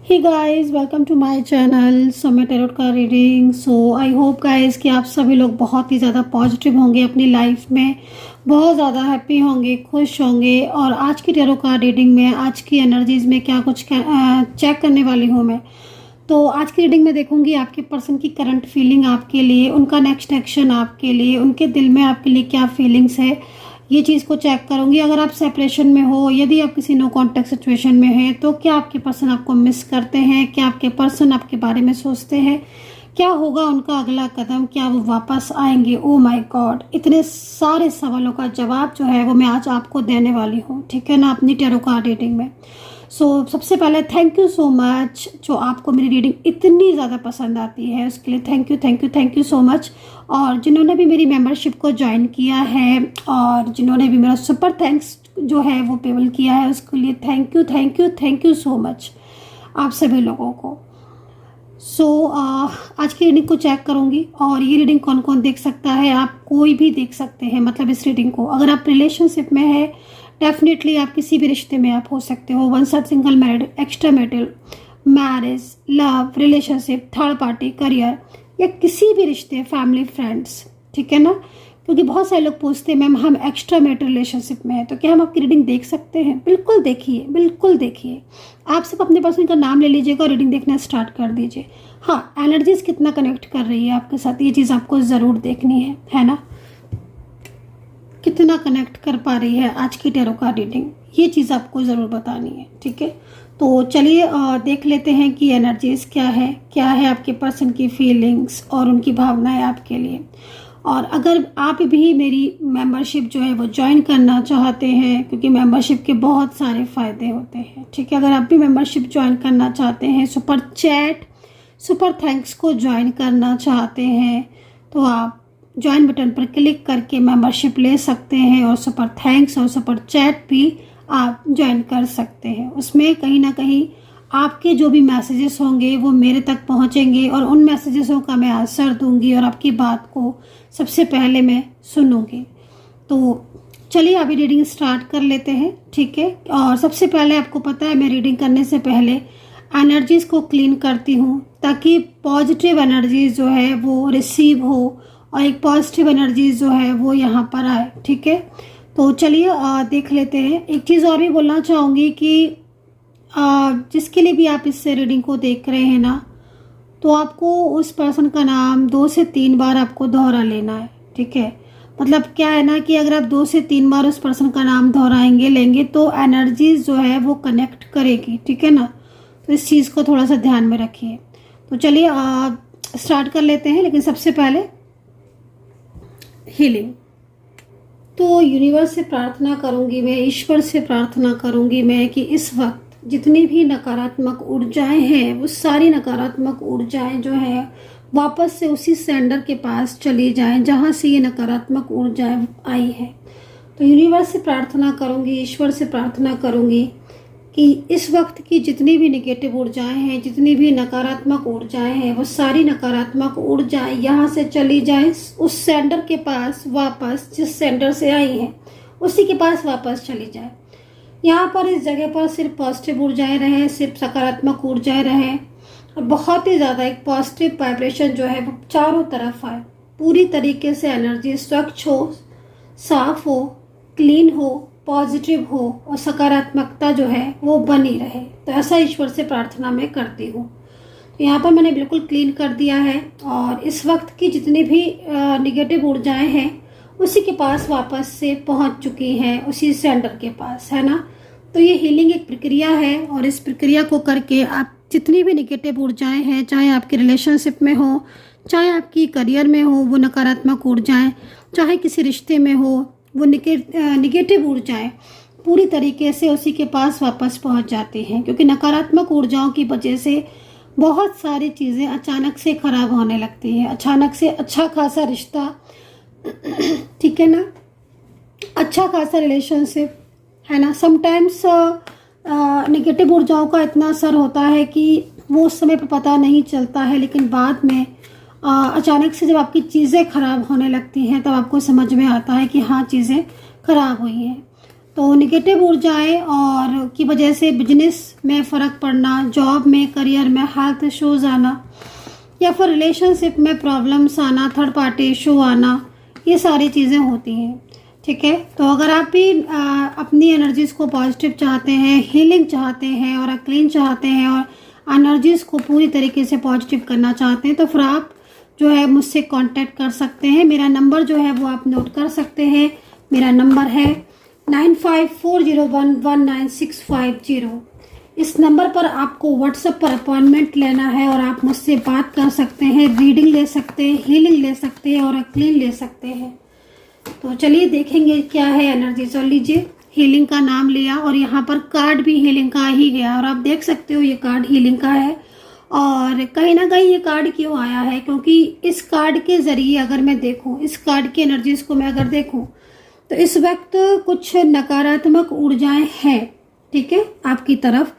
Hey guys, welcome to my channel Soumya tarot का reading. I hope guys कि आप सभी लोग बहुत ही ज़्यादा पॉजिटिव होंगे, अपनी लाइफ में बहुत ज़्यादा हैप्पी होंगे, खुश होंगे। और आज की टैरोट का रीडिंग में आज की एनर्जीज में क्या कुछ चेक करने वाली हूँ मैं। तो आज की रीडिंग में देखूंगी आपके पर्सन की करंट फीलिंग आपके लिए, उनका नेक्स्ट एक्शन आपके लिए, उनके दिल में आपके लिए क्या फीलिंग्स है, ये चीज़ को चेक करूंगी। अगर आप सेपरेशन में हो, यदि आप किसी नो कांटेक्ट सिचुएशन में हैं, तो क्या आपके पर्सन आपको मिस करते हैं, क्या आपके पर्सन आपके बारे में सोचते हैं, क्या होगा उनका अगला कदम, क्या वो वापस आएंगे। ओ माय गॉड, इतने सारे सवालों का जवाब जो है वो मैं आज आपको देने वाली हूँ, ठीक है ना, अपनी टैरो कार्ड रीडिंग में। सबसे पहले थैंक यू सो मच, जो आपको मेरी रीडिंग इतनी ज़्यादा पसंद आती है उसके लिए thank you thank you thank you so much. और जिन्होंने भी मेरी मेंबरशिप को ज्वाइन किया है और जिन्होंने भी मेरा सुपर थैंक्स जो है वो पेबल किया है, उसके लिए thank you thank you thank you so much आप सभी लोगों को। आज की रीडिंग को चेक करूंगी। और ये रीडिंग कौन कौन देख सकता है, आप कोई भी देख सकते हैं। मतलब इस रीडिंग को अगर आप रिलेशनशिप में है, डेफिनेटली आप किसी भी रिश्ते में आप हो सकते हो, one side, single, married, extra marital, marriage, love, relationship, third party, career, या किसी भी रिश्ते, फैमिली, फ्रेंड्स, ठीक है ना। क्योंकि बहुत सारे लोग पूछते हैं मैम हम एक्स्ट्रा मैरिटल रिलेशनशिप में है तो क्या हम आपकी रीडिंग देख सकते हैं। बिल्कुल देखिए, बिल्कुल देखिए। आप सिर्फ अपने पर्सन का नाम ले लीजिएगा और रीडिंग देखना स्टार्ट कर दीजिए। हाँ, एनर्जीज कितना कनेक्ट कर रही है आपके साथ, ये चीज़ आपको ज़रूर देखनी है ना। कितना कनेक्ट कर पा रही है आज की टैरो का रीडिंग, ये चीज़ आपको ज़रूर बतानी है, ठीक है। तो चलिए देख लेते हैं कि एनर्जीज क्या है आपके पर्सन की फीलिंग्स और उनकी भावनाएं आपके लिए। और अगर आप भी मेरी मेंबरशिप जो है वो ज्वाइन करना चाहते हैं, क्योंकि मेंबरशिप के बहुत सारे फ़ायदे होते हैं, ठीक है। अगर आप भी मेंबरशिप ज्वाइन करना चाहते हैं, सुपर चैट, सुपर थैंक्स को ज्वाइन करना चाहते हैं, तो आप ज्वाइन बटन पर क्लिक करके मेंबरशिप ले सकते हैं और सुपर थैंक्स और सुपर चैट भी आप ज्वाइन कर सकते हैं। उसमें कहीं ना कहीं आपके जो भी मैसेजेस होंगे वो मेरे तक पहुंचेंगे और उन मैसेजेसों का मैं आंसर दूंगी और आपकी बात को सबसे पहले मैं सुनूंगी। तो चलिए अभी रीडिंग स्टार्ट कर लेते हैं, ठीक है। और सबसे पहले आपको पता है मैं रीडिंग करने से पहले एनर्जीज को क्लीन करती हूँ ताकि पॉजिटिव एनर्जीज जो है वो रिसीव हो और एक पॉजिटिव एनर्जीज जो है वो यहाँ पर आए, ठीक है। तो चलिए देख लेते हैं। एक चीज़ और भी बोलना चाहूँगी कि जिसके लिए भी आप इससे रीडिंग को देख रहे हैं ना, तो आपको उस पर्सन का नाम 2 से 3 बार आपको दोहरा लेना है, ठीक है। मतलब क्या है ना कि अगर आप 2 से 3 बार उस पर्सन का नाम दोहराएंगे लेंगे तो एनर्जीज जो है वो कनेक्ट करेगी, ठीक है ना। तो इस चीज़ को थोड़ा सा ध्यान में रखिए। तो चलिए स्टार्ट कर लेते हैं, लेकिन सबसे पहले हीलिंग। तो यूनिवर्स से प्रार्थना करूंगी मैं, ईश्वर से प्रार्थना करूंगी मैं कि इस वक्त जितनी भी नकारात्मक ऊर्जाएं हैं वो सारी नकारात्मक ऊर्जाएं जो है वापस से उसी सेंडर के पास चली जाएं जहां से ये नकारात्मक ऊर्जाएं आई है। तो यूनिवर्स से प्रार्थना करूंगी, ईश्वर से प्रार्थना करूंगी कि इस वक्त की जितनी भी नेगेटिव ऊर्जाएं हैं, जितनी भी नकारात्मक ऊर्जाएं हैं, वो सारी नकारात्मक ऊर्जाएं यहाँ से चली जाएं उस सेंडर के पास वापस, जिस सेंडर से आई हैं उसी के पास वापस चली जाए। यहाँ पर इस जगह पर सिर्फ पॉजिटिव ऊर्जाएं रहें, सिर्फ सकारात्मक ऊर्जाएं रहें और बहुत ही ज़्यादा एक पॉजिटिव वाइब्रेशन जो है वो चारों तरफ आए। पूरी तरीके से एनर्जी स्वच्छ हो, साफ हो, क्लीन हो, पॉजिटिव हो और सकारात्मकता जो है वो बनी रहे। तो ऐसा ईश्वर से प्रार्थना मैं करती हूँ। तो यहाँ पर मैंने बिल्कुल क्लीन कर दिया है और इस वक्त की जितनी भी निगेटिव ऊर्जाएं हैं उसी के पास वापस से पहुँच चुकी हैं, उसी सेंडर के पास, है ना। तो ये हीलिंग एक प्रक्रिया है और इस प्रक्रिया को करके आप जितनी भी निगेटिव ऊर्जाएं हैं, चाहे आपके रिलेशनशिप में हो, चाहे आपकी करियर में हो वो नकारात्मक ऊर्जाएं, चाहे किसी रिश्ते में हो वो निगेटिव ऊर्जाएं, पूरी तरीके से उसी के पास वापस पहुंच जाती हैं। क्योंकि नकारात्मक ऊर्जाओं की वजह से बहुत सारी चीज़ें अचानक से खराब होने लगती हैं। अचानक से अच्छा खासा रिश्ता, ठीक है ना, अच्छा खासा रिलेशनशिप, है ना। समटाइम्स नेगेटिव ऊर्जाओं का इतना असर होता है कि वो उस समय पर पता नहीं चलता है, लेकिन बाद में अचानक से जब आपकी चीज़ें खराब होने लगती हैं तब आपको समझ में आता है कि हाँ चीज़ें खराब हुई हैं। तो नेगेटिव ऊर्जाएं और की वजह से बिजनेस में फ़र्क पड़ना, जॉब में, करियर में हेल्थ इश्यूज आना, या फिर रिलेशनशिप में प्रॉब्लम्स आना, थर्ड पार्टी इशू आना, ये सारी चीज़ें होती हैं। ठीक है, तो अगर आप भी अपनी एनर्जीज़ को पॉजिटिव चाहते हैं, हीलिंग चाहते हैं और क्लीन चाहते हैं और एनर्जीज़ को पूरी तरीके से पॉजिटिव करना चाहते हैं, तो फिर आप जो है मुझसे कांटेक्ट कर सकते हैं। मेरा नंबर जो है वो आप नोट कर सकते हैं। मेरा नंबर है 9540119650। इस नंबर पर आपको व्हाट्सएप पर अपॉइंटमेंट लेना है और आप मुझसे बात कर सकते हैं, रीडिंग ले सकते हैं, हीलिंग ले सकते हैं और क्लीन ले सकते हैं। तो चलिए देखेंगे क्या है एनर्जी। चल लीजिए, हीलिंग का नाम लिया और यहाँ पर कार्ड भी हीलिंग का ही गया और आप देख सकते हो ये कार्ड हीलिंग का है। और कहीं ना कहीं ये कार्ड क्यों आया है, क्योंकि इस कार्ड के ज़रिए अगर मैं देखूं, इस कार्ड की एनर्जीज को मैं अगर देखूं, तो इस वक्त कुछ नकारात्मक ऊर्जाएं हैं, ठीक है, आपकी तरफ,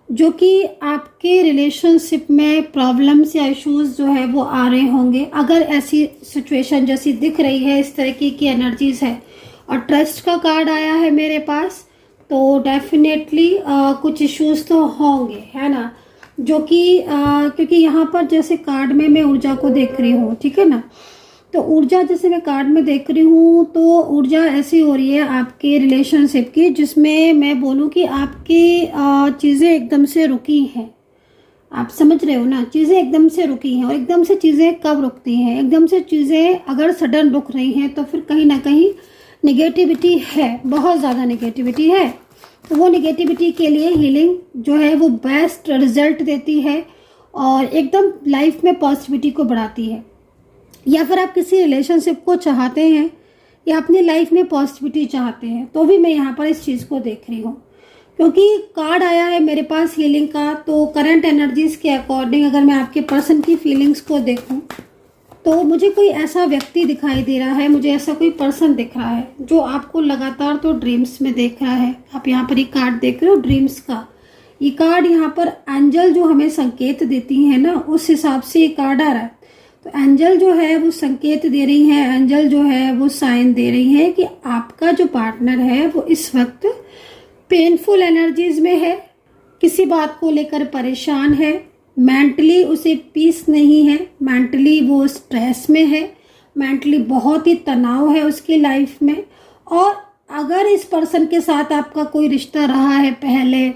जो कि आपके रिलेशनशिप में प्रॉब्लम्स या इश्यूज जो है वो आ रहे होंगे। अगर ऐसी सिचुएशन जैसी दिख रही है, इस तरह की एनर्जीज है और ट्रस्ट का कार्ड आया है मेरे पास, तो डेफिनेटली कुछ इश्यूज तो होंगे, है ना, जो कि क्योंकि यहाँ पर जैसे कार्ड में मैं ऊर्जा को देख रही हूँ, ठीक है ना, तो ऊर्जा जैसे मैं कार्ड में देख रही हूँ तो ऊर्जा ऐसी हो रही है आपके रिलेशनशिप की, जिसमें मैं बोलूँ कि आपकी चीज़ें एकदम से रुकी हैं। आप समझ रहे हो ना, चीज़ें एकदम से रुकी हैं। और एकदम से चीज़ें कब रुकती हैं, एकदम से चीज़ें अगर सडन रुक रही हैं तो फिर कहीं ना कहीं निगेटिविटी है, बहुत ज़्यादा निगेटिविटी है। तो वो निगेटिविटी के लिए हीलिंग जो है वो बेस्ट रिजल्ट देती है और एकदम लाइफ में पॉजिटिविटी को बढ़ाती है। या फिर आप किसी रिलेशनशिप को चाहते हैं या अपनी लाइफ में पॉजिटिविटी चाहते हैं, तो भी मैं यहाँ पर इस चीज़ को देख रही हूँ, क्योंकि कार्ड आया है मेरे पास हीलिंग का। तो करंट एनर्जीज के अकॉर्डिंग अगर मैं आपके पर्सन की फीलिंग्स को देखूँ तो मुझे कोई ऐसा व्यक्ति दिखाई दे रहा है, मुझे ऐसा कोई पर्सन दिख रहा है जो आपको लगातार तो ड्रीम्स में देख रहा है। आप यहाँ पर ये कार्ड देख रहे हो ड्रीम्स का, ये कार्ड यहाँ पर एंजल जो हमें संकेत देती है ना, उस हिसाब से ये कार्ड आ रहा है। तो एंजल जो है वो संकेत दे रही है, एंजल जो है वो साइन दे रही है कि आपका जो पार्टनर है वो इस वक्त पेनफुल एनर्जीज में है, किसी बात को लेकर परेशान है, मेंटली उसे पीस नहीं है, मेंटली वो स्ट्रेस में है, मेंटली बहुत ही तनाव है उसकी लाइफ में। और अगर इस पर्सन के साथ आपका कोई रिश्ता रहा है पहले,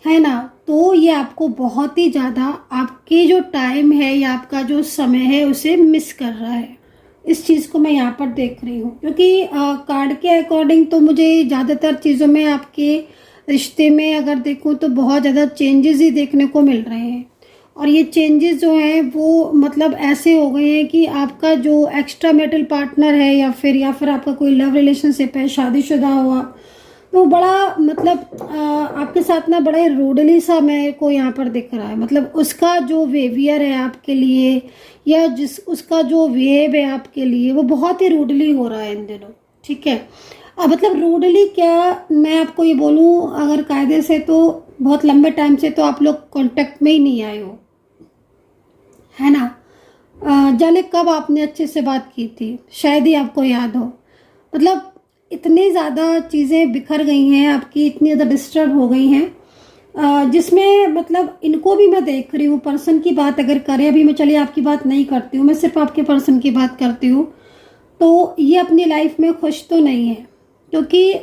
है ना, तो ये आपको बहुत ही ज़्यादा आपके जो टाइम है या आपका जो समय है उसे मिस कर रहा है। इस चीज़ को मैं यहाँ पर देख रही हूँ, क्योंकि कार्ड के अकॉर्डिंग तो मुझे ज़्यादातर चीज़ों में आपके रिश्ते में अगर देखूँ तो बहुत ज़्यादा चेंजेस ही देखने को मिल रहे हैं। और ये चेंजेस जो हैं वो मतलब ऐसे हो गए हैं कि आपका जो एक्स्ट्रा मैरिटल पार्टनर है या फिर आपका कोई लव रिलेशनशिप है, शादीशुदा हुआ, तो बड़ा मतलब आपके साथ ना बड़ा रूडली सा मेरे को यहाँ पर दिख रहा है। मतलब उसका जो बिहेवियर है आपके लिए या उसका जो बिहेव है आपके लिए वो बहुत ही रूडली हो रहा है इन दिनों, ठीक है। अब मतलब रूडली क्या मैं आपको ये बोलूँ, अगर कायदे से तो बहुत लंबे टाइम से तो आप लोग कांटेक्ट में ही नहीं आए हो, है ना। जाने कब आपने अच्छे से बात की थी, शायद ही आपको याद हो। मतलब इतनी ज़्यादा चीज़ें बिखर गई हैं आपकी, इतनी ज़्यादा डिस्टर्ब हो गई हैं, जिसमें मतलब इनको भी मैं देख रही हूँ। पर्सन की बात अगर करें, अभी मैं चलिए आपकी बात नहीं करती हूँ, मैं सिर्फ आपके पर्सन की बात करती हूँ, तो ये अपनी लाइफ में खुश तो नहीं है, क्योंकि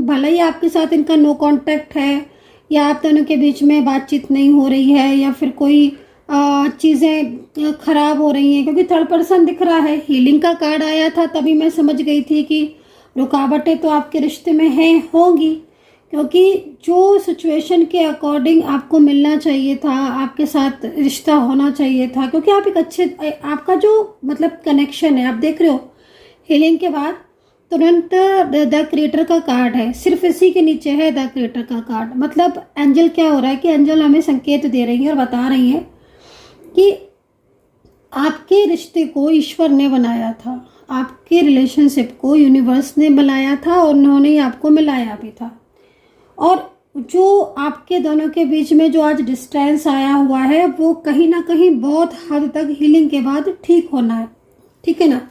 भले ही आपके साथ इनका नो कांटेक्ट है या आप दोनों के बीच में बातचीत नहीं हो रही है या फिर कोई चीज़ें खराब हो रही हैं, क्योंकि थर्ड पर्सन दिख रहा है। हीलिंग का कार्ड आया था तभी मैं समझ गई थी कि रुकावटें तो आपके रिश्ते में हैं, होंगी, क्योंकि जो सिचुएशन के अकॉर्डिंग आपको मिलना चाहिए था, आपके साथ रिश्ता होना चाहिए था, क्योंकि आप एक अच्छे, आपका जो मतलब कनेक्शन है, आप देख रहे हो हीलिंग के बाद तुरंत द क्रिएटर का कार्ड है, सिर्फ इसी के नीचे है द क्रिएटर का कार्ड। मतलब एंजल क्या हो रहा है कि एंजल हमें संकेत दे रही है और बता रही है कि आपके रिश्ते को ईश्वर ने बनाया था, आपके रिलेशनशिप को यूनिवर्स ने बनाया था और उन्होंने आपको मिलाया भी था। और जो आपके दोनों के बीच में जो आज डिस्टेंस आया हुआ है वो कहीं ना कहीं बहुत हद तक हीलिंग के बाद ठीक होना है, ठीक है ना।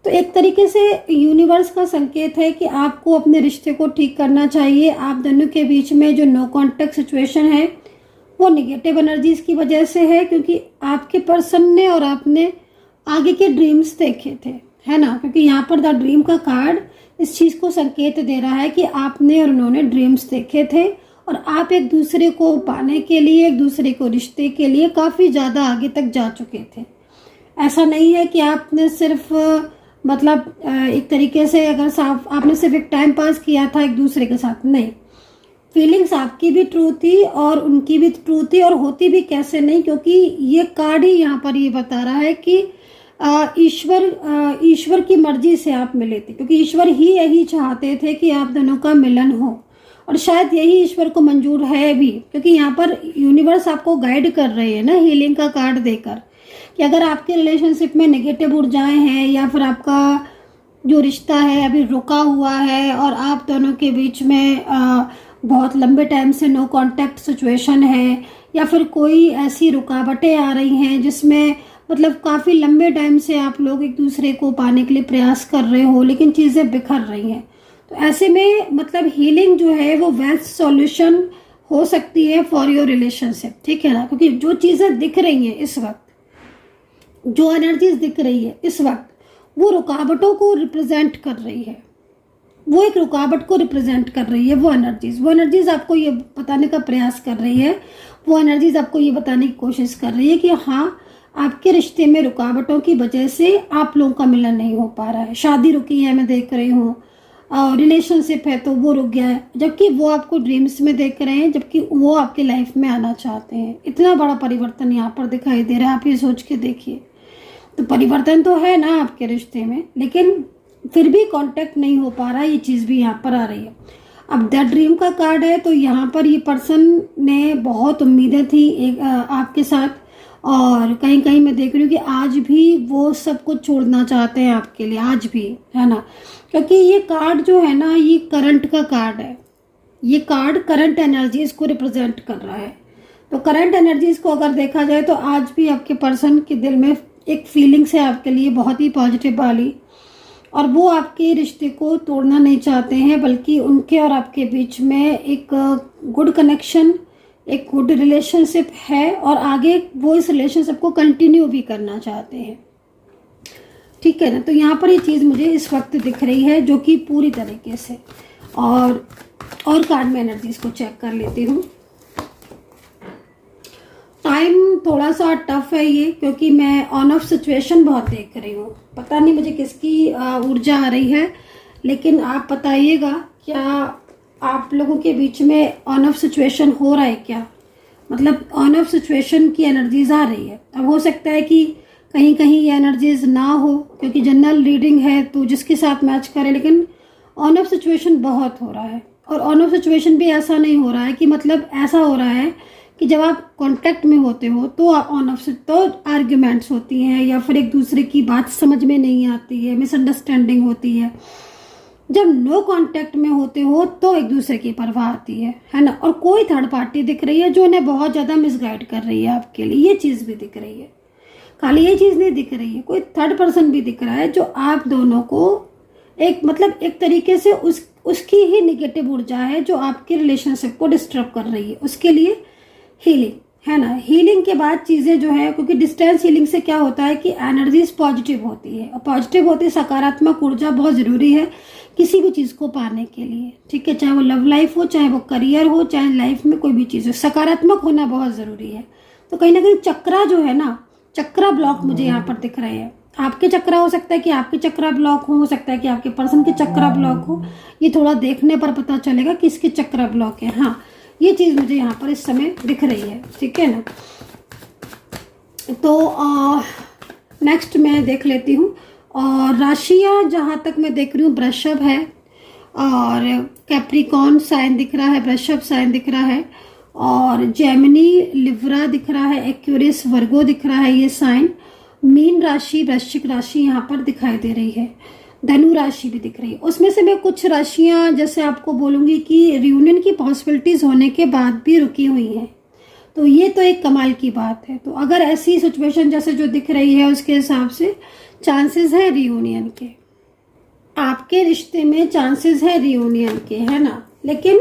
तो एक तरीके से यूनिवर्स का संकेत है कि आपको अपने रिश्ते को ठीक करना चाहिए। आप दोनों के बीच में जो नो कांटेक्ट सिचुएशन है वो निगेटिव एनर्जीज की वजह से है, क्योंकि आपके पर्सन ने और आपने आगे के ड्रीम्स देखे थे, है ना। क्योंकि यहाँ पर द ड्रीम का कार्ड इस चीज़ को संकेत दे रहा है कि आपने और उन्होंने ड्रीम्स देखे थे और आप एक दूसरे को पाने के लिए, एक दूसरे को रिश्ते के लिए काफ़ी ज़्यादा आगे तक जा चुके थे। ऐसा नहीं है कि आपने सिर्फ मतलब एक तरीके से अगर आपने सिर्फ एक टाइम पास किया था एक दूसरे के साथ, नहीं। फीलिंग्स आपकी भी ट्रू थी और उनकी भी ट्रू थी, और होती भी कैसे नहीं, क्योंकि ये कार्ड ही यहाँ पर ये बता रहा है कि ईश्वर की मर्जी से आप मिले थे, क्योंकि ईश्वर ही यही चाहते थे कि आप दोनों का मिलन हो, और शायद यही ईश्वर को मंजूर है भी, क्योंकि यहाँ पर यूनिवर्स आपको गाइड कर रहे हैं ना हीलिंग का कार्ड देकर, कि अगर आपके रिलेशनशिप में नेगेटिव ऊर्जाएं हैं या फिर आपका जो रिश्ता है अभी रुका हुआ है और आप दोनों के बीच में बहुत लंबे टाइम से नो कांटेक्ट सिचुएशन है, या फिर कोई ऐसी रुकावटें आ रही हैं जिसमें मतलब काफ़ी लंबे टाइम से आप लोग एक दूसरे को पाने के लिए प्रयास कर रहे हो लेकिन चीज़ें बिखर रही हैं, तो ऐसे में मतलब हीलिंग जो है वो बेस्ट सॉल्यूशन हो सकती है फॉर योर रिलेशनशिप, ठीक है ना। क्योंकि जो चीज़ें दिख रही हैं इस वक्त, जो एनर्जीज दिख रही है इस वक्त, वो रुकावटों को रिप्रेजेंट कर रही है, वो एक रुकावट को रिप्रेजेंट कर रही है। वो एनर्जीज आपको ये बताने का प्रयास कर रही है, वो एनर्जीज आपको ये बताने की कोशिश कर रही है कि हाँ, आपके रिश्ते में रुकावटों की वजह से आप लोगों का मिलन नहीं हो पा रहा है। शादी रुकी है, मैं देख रही हूँ, और रिलेशनशिप है तो वो रुक गया है, जबकि वो आपको ड्रीम्स में देख रहे हैं, जबकि वो आपकी लाइफ में आना चाहते हैं। इतना बड़ा परिवर्तन यहाँ पर दिखाई दे रहा है, आप ये सोच के देखिए। तो परिवर्तन तो है ना आपके रिश्ते में, लेकिन फिर भी कांटेक्ट नहीं हो पा रहा, ये चीज़ भी यहाँ पर आ रही है। अब द ड्रीम का कार्ड है, तो यहाँ पर ये पर्सन ने बहुत उम्मीदें थी एक आपके साथ, और कहीं कहीं मैं देख रही हूँ कि आज भी वो सब कुछ छोड़ना चाहते हैं आपके लिए, आज भी, है ना। क्योंकि ये कार्ड जो है ना, ये करंट का कार्ड है, ये कार्ड करंट एनर्जीज को रिप्रेजेंट कर रहा है। तो करंट एनर्जीज को अगर देखा जाए तो आज भी आपके पर्सन के दिल में एक फीलिंग्स है आपके लिए बहुत ही पॉजिटिव वाली, और वो आपके रिश्ते को तोड़ना नहीं चाहते हैं, बल्कि उनके और आपके बीच में एक गुड कनेक्शन, एक गुड रिलेशनशिप है, और आगे वो इस रिलेशनशिप को कंटिन्यू भी करना चाहते हैं, ठीक है ना। तो यहाँ पर ये चीज़ मुझे इस वक्त दिख रही है, जो कि पूरी तरीके से, और कार्ड में एनर्जीज को चेक कर लेती हूँ। टाइम थोड़ा सा टफ है ये, क्योंकि मैं ऑन ऑफ सिचुएशन बहुत देख रही हूँ। पता नहीं मुझे किसकी ऊर्जा आ रही है, लेकिन आप बताइएगा क्या आप लोगों के बीच में ऑन ऑफ सिचुएशन हो रहा है क्या, मतलब ऑन ऑफ सिचुएशन की एनर्जीज आ रही है। अब हो सकता है कि कहीं कहीं ये एनर्जीज ना हो, क्योंकि जनरल रीडिंग है तो जिसके साथ मैच करे, लेकिन ऑन ऑफ सिचुएशन बहुत हो रहा है। और ऑन ऑफ सिचुएशन भी ऐसा नहीं हो रहा है कि मतलब ऐसा हो रहा है कि जब आप कांटेक्ट में होते हो तो ऑन ऑफ तो आर्ग्यूमेंट्स होती हैं, या फिर एक दूसरे की बात समझ में नहीं आती है, मिसअंडरस्टैंडिंग होती है। जब नो कांटेक्ट में होते हो तो एक दूसरे की परवाह आती है ना। और कोई थर्ड पार्टी दिख रही है जो उन्हें बहुत ज़्यादा मिसगाइड कर रही है आपके लिए, ये चीज़ भी दिख रही है। खाली ये चीज़ नहीं दिख रही है, कोई थर्ड पर्सन भी दिख रहा है जो आप दोनों को एक मतलब एक तरीके से उसकी ही निगेटिव ऊर्जा है जो आपके रिलेशनशिप को डिस्टर्ब कर रही है। उसके लिए हीलिंग, है ना। हीलिंग के बाद चीज़ें जो है, क्योंकि डिस्टेंस हीलिंग से क्या होता है कि एनर्जीज पॉजिटिव होती है, और पॉजिटिव होती है, सकारात्मक ऊर्जा बहुत ज़रूरी है किसी भी चीज़ को पाने के लिए, ठीक है। चाहे वो लव लाइफ हो, चाहे वो करियर हो, चाहे लाइफ में कोई भी चीज़ हो, सकारात्मक होना बहुत ज़रूरी है। तो कहीं ना कहीं चक्रा जो है ना, चक्रा ब्लॉक मुझे यहाँ पर दिख रहे हैं। आपके चक्रा हो सकता है कि आपके चक्रा ब्लॉक हो सकता है कि आपके पर्सन के चक्रा ब्लॉक हो। ये थोड़ा देखने पर पता चलेगा किसके चक्रा ब्लॉक है। हाँ, ये चीज़ मुझे यहाँ पर इस समय दिख रही है, ठीक है ना। तो नेक्स्ट मैं देख लेती हूँ, और राशियाँ जहाँ तक मैं देख रही हूँ, वृषभ है, और कैप्रिकॉर्न साइन दिख रहा है, वृषभ साइन दिख रहा है, और जेमिनी लिब्रा दिख रहा है, एक्यूरियस वर्गो दिख रहा है ये साइन। मीन राशि, वृश्चिक राशि यहाँ पर दिखाई दे रही है, धनु राशि भी दिख रही है। उसमें से मैं कुछ राशियाँ जैसे आपको बोलूँगी कि रियूनियन की पॉसिबिलिटीज़ होने के बाद भी रुकी हुई हैं, तो ये तो एक कमाल की बात है। तो अगर ऐसी सिचुएशन जैसे जो दिख रही है उसके हिसाब से चांसेस है रियूनियन के, आपके रिश्ते में चांसेस है रियूनियन के, है ना। लेकिन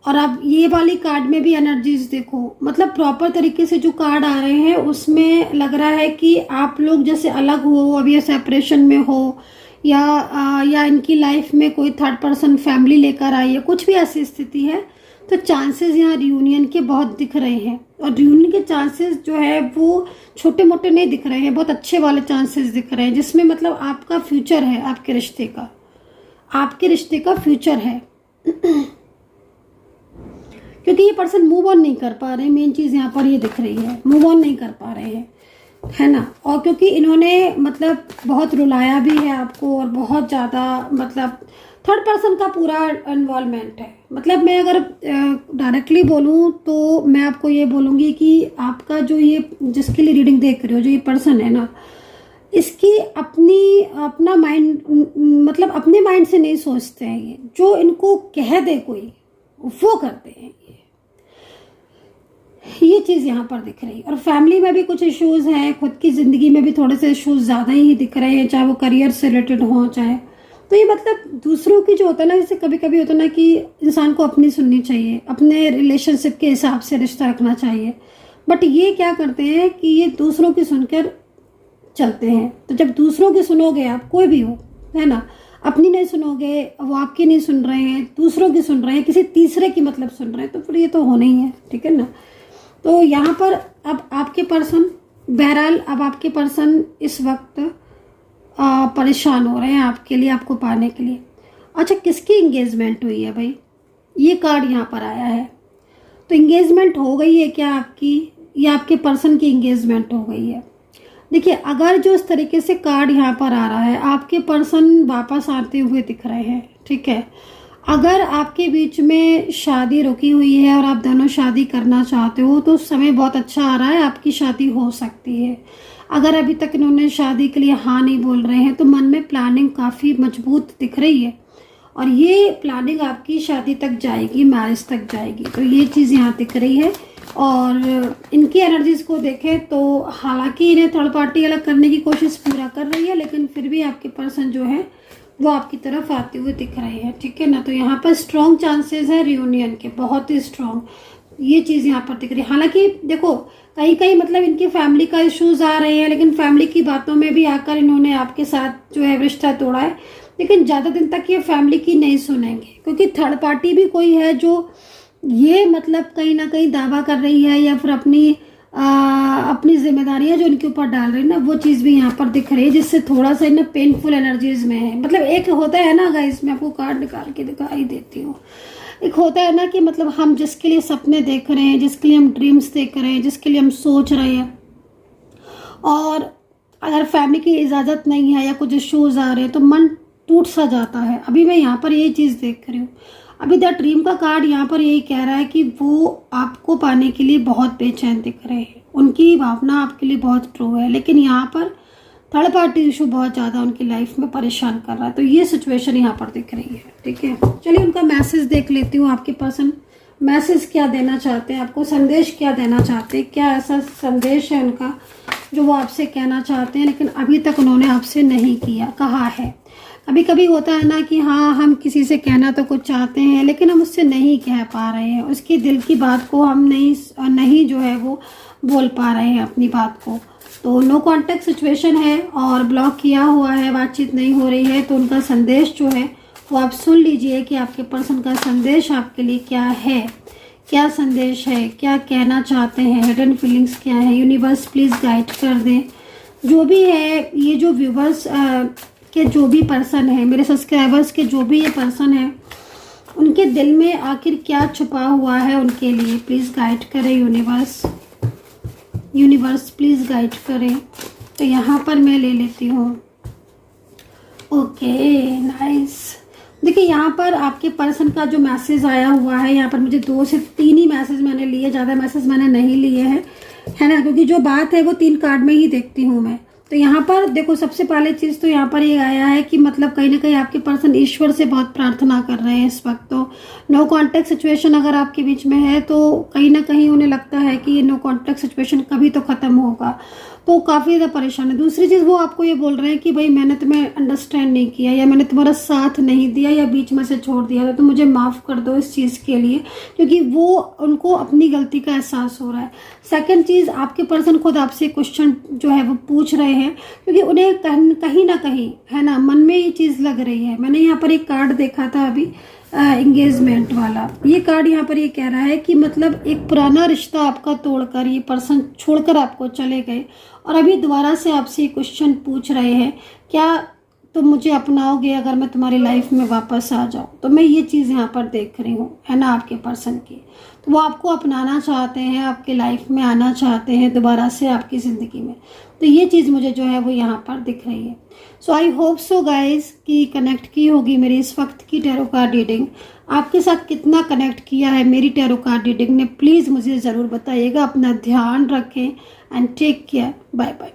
और आप ये वाली कार्ड में भी एनर्जीज देखो, मतलब प्रॉपर तरीके से जो कार्ड आ रहे हैं उसमें लग रहा है कि आप लोग जैसे अलग हो, अभी सेपरेशन में हो, या इनकी लाइफ में कोई थर्ड पर्सन फैमिली लेकर आई है, कुछ भी ऐसी स्थिति है। तो चांसेस यहाँ रियूनियन के बहुत दिख रहे हैं, और रियूनियन के चांसेस जो है वो छोटे मोटे नहीं दिख रहे हैं, बहुत अच्छे वाले चांसेस दिख रहे हैं, जिसमें मतलब आपका फ्यूचर है, आपके रिश्ते का फ्यूचर है। क्योंकि ये पर्सन मूव ऑन नहीं कर पा रहे, मेन चीज़ यहाँ पर ये दिख रही है, मूव ऑन नहीं कर पा रहे हैं, है ना। और क्योंकि इन्होंने मतलब बहुत रुलाया भी है आपको, और बहुत ज़्यादा मतलब थर्ड पर्सन का पूरा इन्वॉल्वमेंट है। मतलब मैं अगर डायरेक्टली बोलूँ तो मैं आपको ये बोलूँगी कि आपका जो ये जिसके लिए रीडिंग देख रहे हो, जो ये पर्सन है ना, इसकी अपना माइंड, मतलब अपने माइंड से नहीं सोचते हैं ये, जो इनको कह दे कोई वो करते हैं ये चीज़ यहाँ पर दिख रही है। और फैमिली में भी कुछ इश्यूज हैं, खुद की ज़िंदगी में भी थोड़े से इश्यूज ज़्यादा ही दिख रहे हैं, चाहे वो करियर से रिलेटेड हो, चाहे तो ये मतलब दूसरों की जो होता है ना, जैसे कभी कभी होता है ना कि इंसान को अपनी सुननी चाहिए, अपने रिलेशनशिप के हिसाब से रिश्ता रखना चाहिए, बट ये क्या करते हैं कि ये दूसरों की सुनकर चलते हैं। तो जब दूसरों की सुनोगे आप, कोई भी हो, है ना, अपनी नहीं सुनोगे, वो आपकी नहीं सुन रहे हैं, दूसरों की सुन रहे हैं, किसी तीसरे की मतलब सुन रहे हैं, तो फिर ये तो होना ही है, ठीक है ना। तो यहाँ पर अब आपके पर्सन, बहरहाल अब आपके पर्सन इस वक्त परेशान हो रहे हैं आपके लिए, आपको पाने के लिए। अच्छा, किसकी इंगेजमेंट हुई है भाई, ये कार्ड यहाँ पर आया है। तो इंगेजमेंट हो गई है क्या आपकी, या आपके पर्सन की इंगेजमेंट हो गई है? देखिए, अगर जो इस तरीके से कार्ड यहाँ पर आ रहा है, आपके पर्सन वापस आते हुए दिख रहे हैं, ठीक है। अगर आपके बीच में शादी रुकी हुई है और आप दोनों शादी करना चाहते हो, तो समय बहुत अच्छा आ रहा है, आपकी शादी हो सकती है। अगर अभी तक इन्होंने शादी के लिए हाँ नहीं बोल रहे हैं, तो मन में प्लानिंग काफ़ी मजबूत दिख रही है, और ये प्लानिंग आपकी शादी तक जाएगी, मैरिज तक जाएगी। तो ये चीज़ यहाँ दिख रही है। और इनकी एनर्जीज को देखें तो हालांकि इन्हें थर्ड पार्टी अलग करने की कोशिश पूरा कर रही है, लेकिन फिर भी आपके पर्सन जो है वो आपकी तरफ आते हुए दिख रहे हैं, ठीक है ना। तो यहाँ पर स्ट्रॉन्ग चांसेस है रियूनियन के, बहुत ही स्ट्रॉन्ग ये चीज़ यहाँ पर दिख रही है। हालांकि देखो, कहीं कहीं मतलब इनकी फैमिली का इश्यूज आ रहे हैं, लेकिन फैमिली की बातों में भी आकर इन्होंने आपके साथ जो है रिश्ता तोड़ा है, लेकिन ज़्यादा दिन तक ये फैमिली की नहीं सुनेंगे, क्योंकि थर्ड पार्टी भी कोई है जो ये मतलब कहीं ना कहीं दावा कर रही है, या फिर अपनी जिम्मेदारियां जो इनके ऊपर डाल रही है ना, वो चीज़ भी यहाँ पर दिख रही है, जिससे थोड़ा सा ना पेनफुल एनर्जीज में है। मतलब एक होता है ना गाइस, मैं आपको कार्ड निकाल के दिखाई देती हूँ, एक होता है ना कि मतलब हम जिसके लिए सपने देख रहे हैं, जिसके लिए हम ड्रीम्स देख रहे हैं, जिसके लिए हम सोच रहे हैं, और अगर फैमिली की इजाज़त नहीं है या कुछ इश्यूज आ रहे हैं, तो मन टूट सा जाता है। अभी मैं यहाँ पर ये चीज़ देख रही हूँ। अभी द ड्रीम का कार्ड यहाँ पर यही कह रहा है कि वो आपको पाने के लिए बहुत बेचैन दिख रहे हैं, उनकी भावना आपके लिए बहुत ट्रू है, लेकिन यहाँ पर थर्ड पार्टी इशू बहुत ज़्यादा उनकी लाइफ में परेशान कर रहा है। तो ये सिचुएशन यहाँ पर दिख रही है, ठीक है। चलिए उनका मैसेज देख लेती हूँ, आपके पर्सन मैसेज क्या देना चाहते हैं, आपको संदेश क्या देना चाहते हैं, क्या ऐसा संदेश है उनका जो वो आपसे कहना चाहते हैं, लेकिन अभी तक उन्होंने आपसे नहीं कहा है। कभी कभी होता है ना कि हाँ, हम किसी से कहना तो कुछ चाहते हैं, लेकिन हम उससे नहीं कह पा रहे हैं, उसकी दिल की बात को हम नहीं जो है वो बोल पा रहे हैं अपनी बात को। तो नो कॉन्टेक्ट सिचुएशन है और ब्लॉक किया हुआ है, बातचीत नहीं हो रही है। तो उनका संदेश जो है वो आप सुन लीजिए कि आपके पर्सन का संदेश आपके लिए क्या है, क्या संदेश है, क्या कहना चाहते हैं, हिडन फीलिंग्स क्या है। यूनिवर्स प्लीज़ गाइड कर दें। जो भी है, ये जो व्यूवर्स के जो भी पर्सन है, मेरे सब्सक्राइबर्स के जो भी ये पर्सन है, उनके दिल में आखिर क्या छुपा हुआ है उनके लिए, प्लीज़ गाइड करें यूनिवर्स प्लीज़ गाइड करें। तो यहाँ पर मैं ले लेती हूँ। Okay, nice. देखिए, यहाँ पर आपके पर्सन का जो मैसेज आया हुआ है, यहाँ पर मुझे 2 से 3 ही मैसेज मैंने लिए, ज़्यादा मैसेज मैंने नहीं लिए हैं, है ना, क्योंकि जो बात है वो 3 कार्ड में ही देखती हूँ मैं। तो यहाँ पर देखो, सबसे पहले चीज़ तो यहाँ पर ये आया है कि मतलब कहीं ना कहीं आपके पर्सन ईश्वर से बहुत प्रार्थना कर रहे हैं इस वक्त। तो नो कॉन्टेक्ट सिचुएशन अगर आपके बीच में है, तो कहीं ना कहीं उन्हें लगता है कि ये नो कॉन्टेक्ट सिचुएशन कभी तो ख़त्म होगा। तो काफ़ी ज़्यादा परेशान है। दूसरी चीज़ वो आपको ये बोल रहे हैं कि भाई मैंने तुम्हें अंडरस्टैंड नहीं किया, या मैंने तुम्हारा साथ नहीं दिया, या बीच में से छोड़ दिया, तो मुझे माफ़ कर दो इस चीज़ के लिए, क्योंकि वो उनको अपनी गलती का एहसास हो रहा है। सेकंड चीज़, आपके पर्सन खुद आपसे क्वेश्चन जो है वो पूछ रहे हैं, क्योंकि उन्हें कहीं ना कहीं है ना मन में ये चीज़ लग रही है। मैंने यहाँ पर एक कार्ड देखा था अभी एंगेजमेंट वाला, ये कार्ड यहाँ पर ये कह रहा है कि मतलब एक पुराना रिश्ता आपका तोड़कर ये पर्सन छोड़कर आपको चले गए, और अभी दोबारा से आपसे क्वेश्चन पूछ रहे हैं, क्या तुम मुझे अपनाओगे अगर मैं तुम्हारी लाइफ में वापस आ जाऊँ? तो मैं ये चीज़ यहाँ पर देख रही हूँ, है ना, आपके पर्सन की। तो वो आपको अपनाना चाहते हैं, आपके लाइफ में आना चाहते हैं दोबारा से आपकी ज़िंदगी में। तो ये चीज़ मुझे जो है वो यहाँ पर दिख रही है। सो आई होप सो गाइज कि कनेक्ट की होगी मेरी इस वक्त की टैरो कार्ड रीडिंग। आपके साथ कितना कनेक्ट किया है मेरी टैरो कार्ड रीडिंग ने, प्लीज़ मुझे ज़रूर बताइएगा। अपना ध्यान रखें and take care. Bye bye.